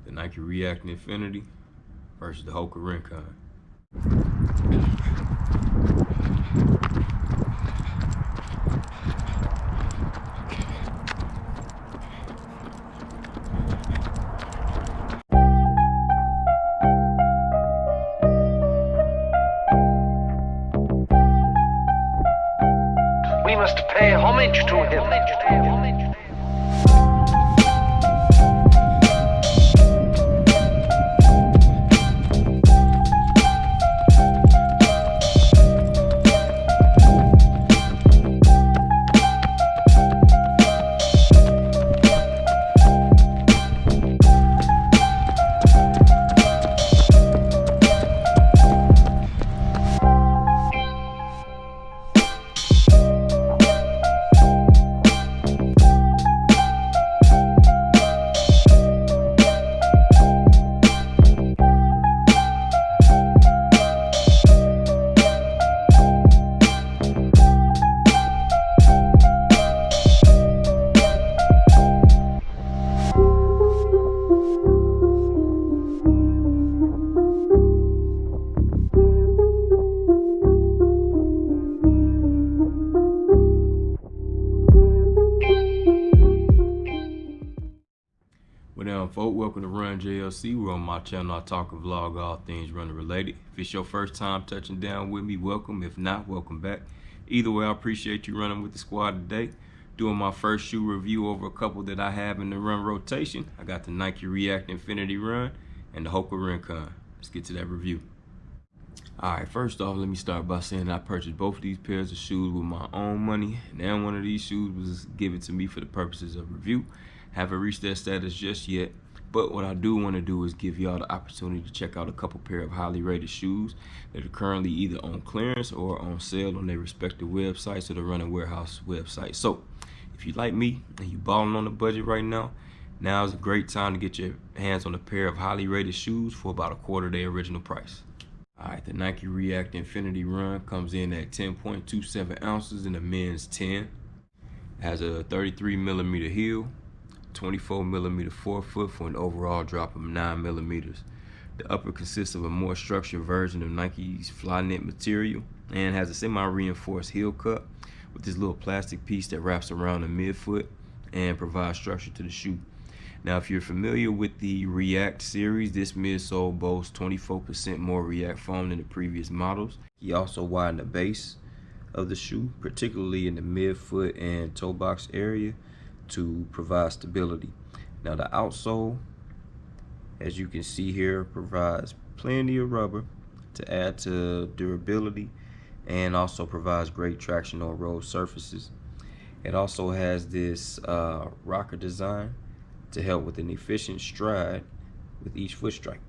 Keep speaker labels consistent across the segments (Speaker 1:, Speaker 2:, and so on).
Speaker 1: the Nike React Infinity versus the Hoka Rincon.
Speaker 2: We must pay homage to him.
Speaker 1: What up, folks? Welcome to Run JLC. We're on my channel. I talk and vlog all things running related. If it's your first time touching down with me, welcome. If not, welcome back. Either way, I appreciate you running with the squad today. Doing my first shoe review over a couple that I have in the run rotation. I got the Nike React Infinity Run and the Hoka Rincon. Let's get to that review. Alright, first off, let me start by saying I purchased both of these pairs of shoes with my own money. And one of these shoes was given to me for the purposes of review. Haven't reached that status just yet, but what I do want to do is give y'all the opportunity to check out a couple pair of highly rated shoes that are currently either on clearance or on sale on their respective websites or the Running Warehouse website. So if you like me and you balling on the budget right now is a great time to get your hands on a pair of highly rated shoes for about a quarter of their original price. Alright, the Nike React Infinity Run comes in at 10.27 ounces in the men's 10. It has a 33mm heel, 24mm forefoot for an overall drop of 9mm. The upper consists of a more structured version of Nike's Flyknit material and has a semi-reinforced heel cup with this little plastic piece that wraps around the midfoot and provides structure to the shoe. Now, if you're familiar with the React series, this midsole boasts 24% more React foam than the previous models. He also widened the base of the shoe, particularly in the midfoot and toe box area, to provide stability. Now, the outsole, as you can see here, provides plenty of rubber to add to durability and also provides great traction on road surfaces. It also has this rocker design to help with an efficient stride with each foot strike.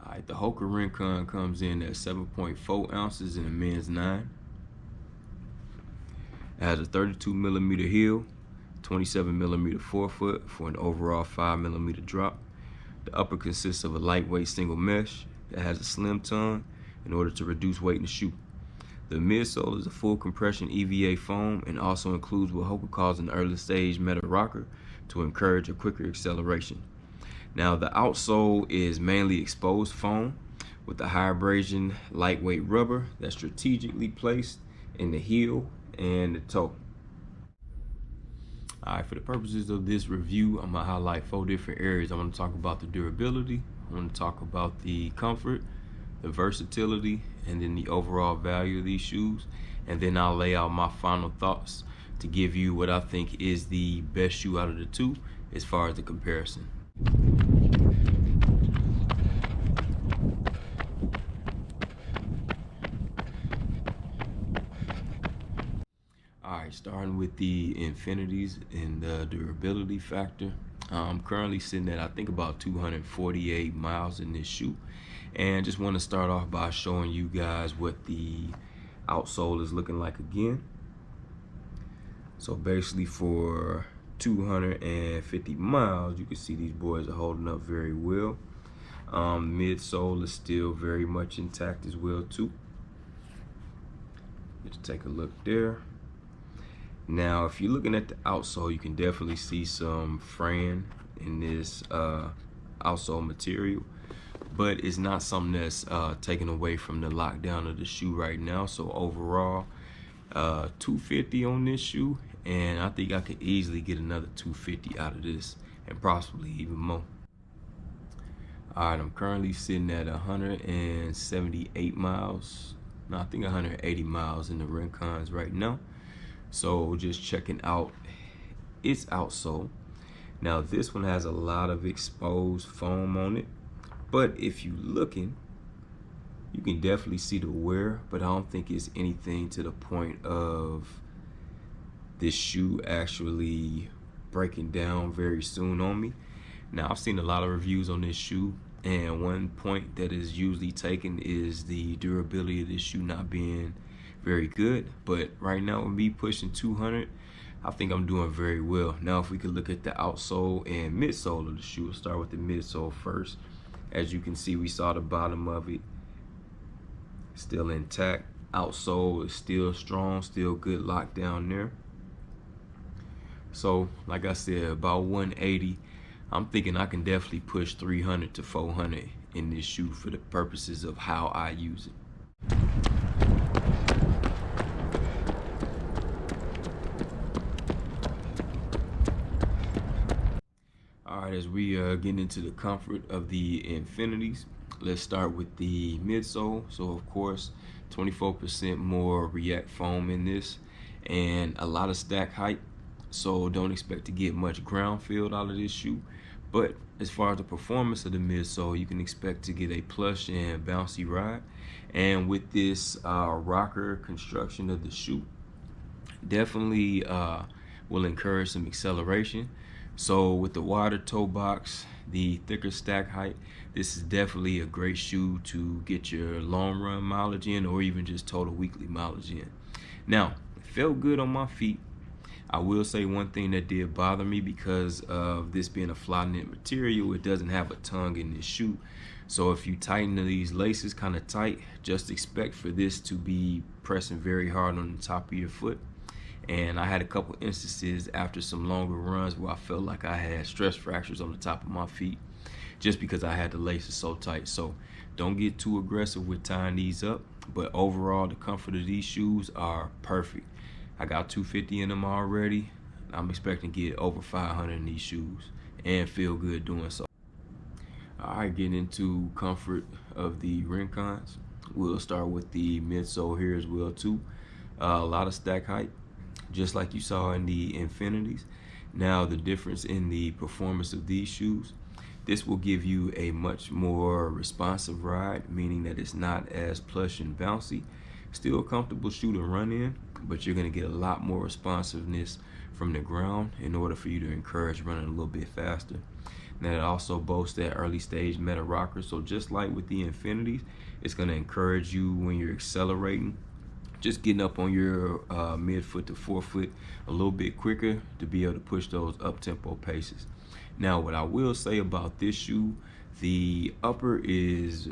Speaker 1: Alright, the Hoka Rincon comes in at 7.4 ounces in the men's 9. It has a 32mm heel, 27mm forefoot for an overall 5mm drop. The upper consists of a lightweight single mesh that has a slim tongue in order to reduce weight in the shoe. The midsole is a full compression EVA foam and also includes what Hoka calls an early stage meta rocker to encourage a quicker acceleration. Now, the outsole is mainly exposed foam with a high abrasion lightweight rubber that's strategically placed in the heel and the toe. Alright, for the purposes of this review, I'm gonna highlight 4 different areas. I want to talk about the durability, I want to talk about the comfort, the versatility, and then the overall value of these shoes. And then I'll lay out my final thoughts to give you what I think is the best shoe out of the two as far as the comparison. Alright, starting with the Infinities and the durability factor. I'm currently sitting at, I think, about 248 miles in this shoe. And just want to start off by showing you guys what the outsole is looking like again. So basically for 250 miles, you can see these boys are holding up very well. Midsole is still very much intact as well too. Let's take a look there. Now, if you're looking at the outsole, you can definitely see some fraying in this outsole material, but it's not something that's taken away from the lockdown of the shoe right now. So overall, 250 on this shoe, and I think I could easily get another 250 out of this, and possibly even more. All right, I'm currently sitting at 178 miles. No, I think 180 miles in the Rincons right now. So just checking out its outsole. Now this one has a lot of exposed foam on it, but if you looking, you can definitely see the wear, but I don't think it's anything to the point of this shoe actually breaking down very soon on me. Now I've seen a lot of reviews on this shoe, and one point that is usually taken is the durability of this shoe not being very good. But right now with me pushing 200, I think I'm doing very well. Now if we could look at the outsole and midsole of the shoe, we'll start with the midsole first. As you can see, we saw the bottom of it still intact. Outsole is still strong, still good lockdown there. So like I said, about 180. I'm thinking I can definitely push 300 to 400 in this shoe for the purposes of how I use it. All right, as we get into the comfort of the Infinities, let's start with the midsole. So of course, 24% more React foam in this, and a lot of stack height. So don't expect to get much ground feel out of this shoe. But as far as the performance of the midsole, you can expect to get a plush and bouncy ride. And with this rocker construction of the shoe, definitely will encourage some acceleration. So with the wider toe box, the thicker stack height, this is definitely a great shoe to get your long run mileage in, or even just total weekly mileage in. Now, it felt good on my feet. I will say one thing that did bother me, because of this being a fly knit material, it doesn't have a tongue in this shoe. So if you tighten these laces kind of tight, just expect for this to be pressing very hard on the top of your foot. And I had a couple instances after some longer runs where I felt like I had stress fractures on the top of my feet, just because I had the laces so tight. So don't get too aggressive with tying these up, but overall the comfort of these shoes are perfect. I got 250 in them already. I'm expecting to get over 500 in these shoes and feel good doing so. All right, getting into comfort of the Rincons. We'll start with the midsole here as well too. A lot of stack height, just like you saw in the Infinities. Now the difference in the performance of these shoes, this will give you a much more responsive ride, meaning that it's not as plush and bouncy. Still a comfortable shoe to run in, but you're gonna get a lot more responsiveness from the ground in order for you to encourage running a little bit faster. Now it also boasts that early stage meta rocker, so just like with the Infinities, it's gonna encourage you when you're accelerating, just getting up on your mid-foot to forefoot a little bit quicker to be able to push those up-tempo paces. Now what I will say about this shoe, the upper is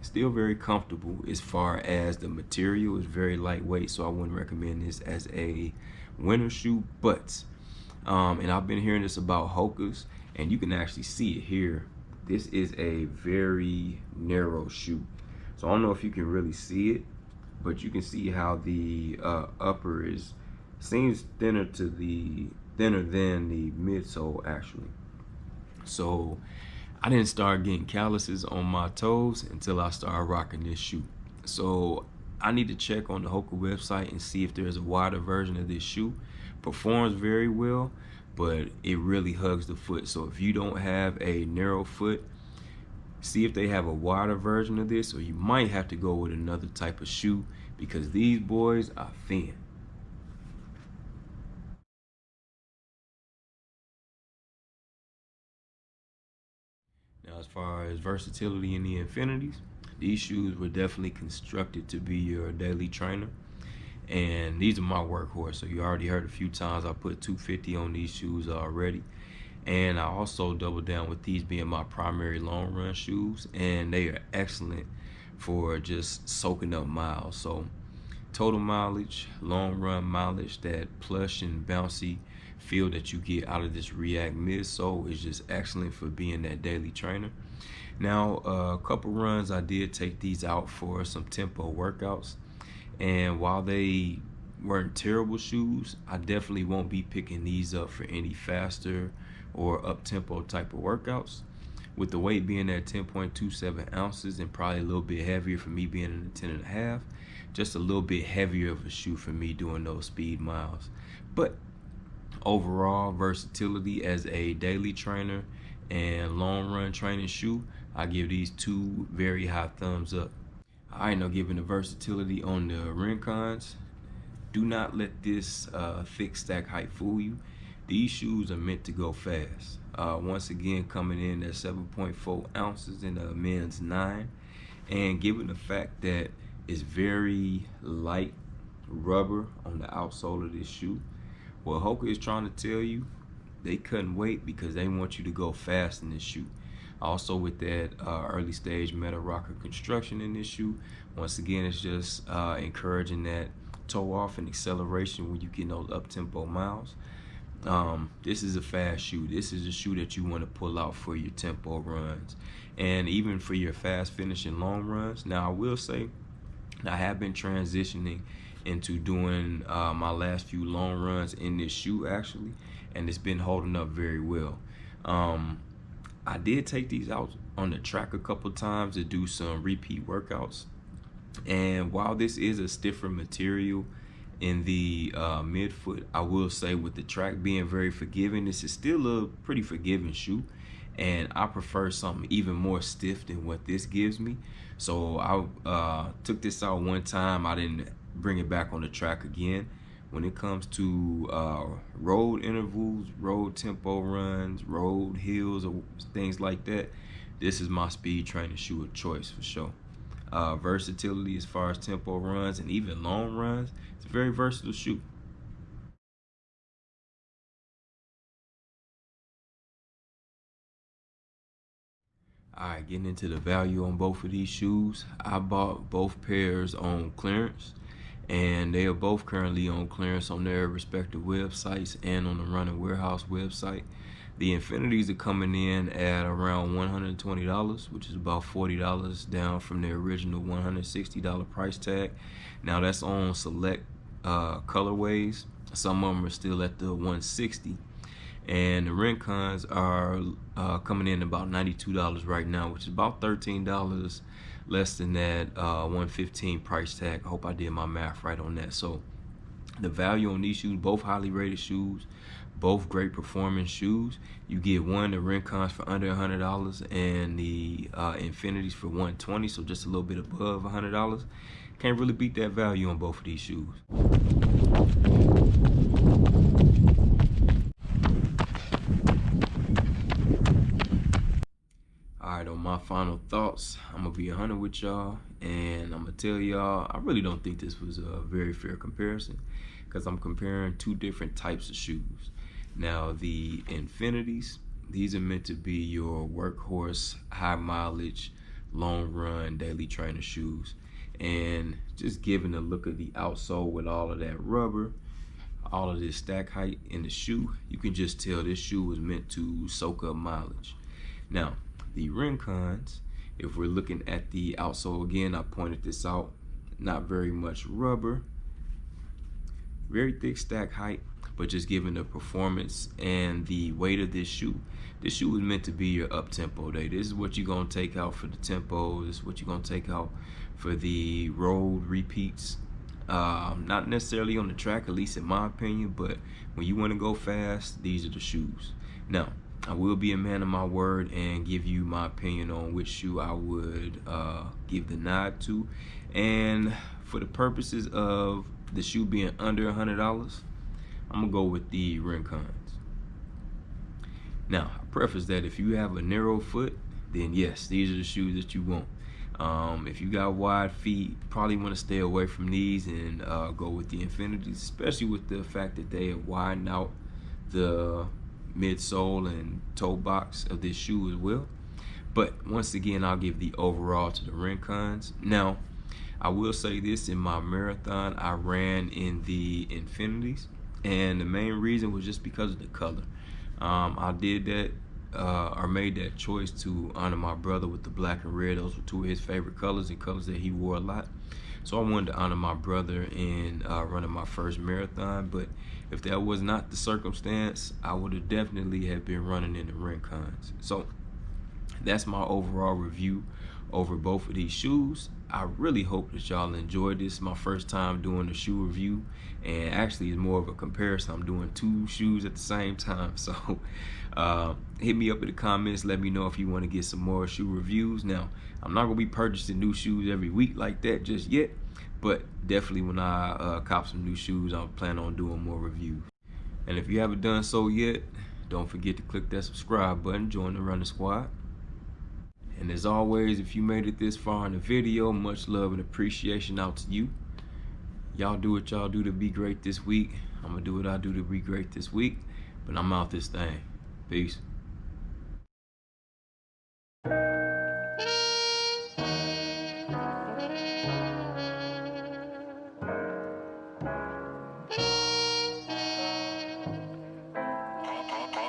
Speaker 1: still very comfortable. As far as the material, is very lightweight, so I wouldn't recommend this as a winter shoe. But and I've been hearing this about Hokas, and you can actually see it here. This is a very narrow shoe, so I don't know if you can really see it, but you can see how the upper seems thinner than the midsole actually. So I didn't start getting calluses on my toes until I started rocking this shoe. So I need to check on the Hoka website and see if there's a wider version of this shoe. Performs very well, but it really hugs the foot. So if you don't have a narrow foot, see if they have a wider version of this, or you might have to go with another type of shoe, because these boys are thin. Now, as far as versatility in the Infinities, these shoes were definitely constructed to be your daily trainer. And these are my workhorse. So you already heard a few times I put 250 on these shoes already. And I also doubled down with these being my primary long run shoes. And they are excellent for just soaking up miles. So total mileage, long run mileage, that plush and bouncy feel that you get out of this React midsole is just excellent for being that daily trainer. Now, a couple runs I did take these out for some tempo workouts, and while they weren't terrible shoes, I definitely won't be picking these up for any faster or up tempo type of workouts. With the weight being at 10.27 ounces and probably a little bit heavier for me being in the 10.5, just a little bit heavier of a shoe for me doing those speed miles. But overall versatility as a daily trainer and long run training shoe, I give these two very high thumbs up. All right, now giving the versatility on the Rincons, do not let this thick stack height fool you. These shoes are meant to go fast. Once again, coming in at 7.4 ounces in a men's 9, and given the fact that it's very light rubber on the outsole of this shoe, what Hoka is trying to tell you, they couldn't wait because they want you to go fast in this shoe. Also with that early stage metal rocker construction in this shoe, once again, it's just encouraging that toe off and acceleration when you get those up tempo miles. This is a fast shoe. This is a shoe that you want to pull out for your tempo runs and even for your fast finishing long runs. Now, I will say I have been transitioning into doing my last few long runs in this shoe actually, and it's been holding up very well. I did take these out on the track a couple times to do some repeat workouts, and while this is a stiffer material in the midfoot, I will say with the track being very forgiving, this is still a pretty forgiving shoe, and I prefer something even more stiff than what this gives me. So I took this out one time. I didn't bring it back on the track again. When it comes to road intervals, road tempo runs, road hills, or things like that, this is my speed training shoe of choice for sure. Versatility as far as tempo runs and even long runs, it's a very versatile shoe. Alright, getting into the value on both of these shoes. I bought both pairs on clearance, and they are both currently on clearance on their respective websites and on the Running Warehouse website. The Infinities are coming in at around $120, which is about $40 down from their original $160 price tag. Now that's on select colorways. Some of them are still at the $160. And the Rincons are coming in about $92 right now, which is about $13 less than that $115 price tag. I hope I did my math right on that. So the value on these shoes, both highly rated shoes, both great performance shoes. You get one, the Rincons for under $100 and the Infinities for $120, so just a little bit above $100. Can't really beat that value on both of these shoes. Alright, on my final thoughts, I'm gonna be 100 with y'all, and I'm gonna tell y'all I really don't think this was a very fair comparison, because I'm comparing two different types of shoes. Now the Infinities, these are meant to be your workhorse, high mileage, long run, daily trainer shoes. And just given the look of the outsole with all of that rubber, all of this stack height in the shoe, you can just tell this shoe was meant to soak up mileage. Now, the Rincons, if we're looking at the outsole again, I pointed this out, not very much rubber, very thick stack height, but just given the performance and the weight of this shoe is meant to be your up-tempo day. This is what you're gonna take out for the tempo. This is what you're gonna take out for the road repeats. Not necessarily on the track, at least in my opinion, but when you wanna go fast, these are the shoes. Now, I will be a man of my word and give you my opinion on which shoe I would give the nod to. And for the purposes of the shoe being under $100, I'm gonna go with the Rincons. Now, I preface that if you have a narrow foot, then yes, these are the shoes that you want. If you got wide feet, probably want to stay away from these and go with the Infinities, especially with the fact that they have widened out the midsole and toe box of this shoe as well. But once again, I'll give the overall to the Rincons. Now, I will say this, in my marathon, I ran in the Infinities. and the main reason was just because of the color. I did that or made that choice to honor my brother with the black and red. Those were two of his favorite colors and colors that he wore a lot. So I wanted to honor my brother in running my first marathon. But if that was not the circumstance, I would have definitely have been running in the Rincons. So that's my overall review over both of these shoes. I really hope that y'all enjoyed this. My first time doing a shoe review, and actually it's more of a comparison. I'm doing two shoes at the same time. So hit me up in the comments. Let me know if you want to get some more shoe reviews. Now, I'm not gonna be purchasing new shoes every week like that just yet, but definitely when I cop some new shoes, I'm planning on doing more reviews. And if you haven't done so yet, don't forget to click that subscribe button, join the running squad. And as always, if you made it this far in the video, much love and appreciation out to you. Y'all do what y'all do to be great this week. I'm gonna do what I do to be great this week, but I'm out this thing. Peace.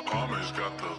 Speaker 3: Homage got the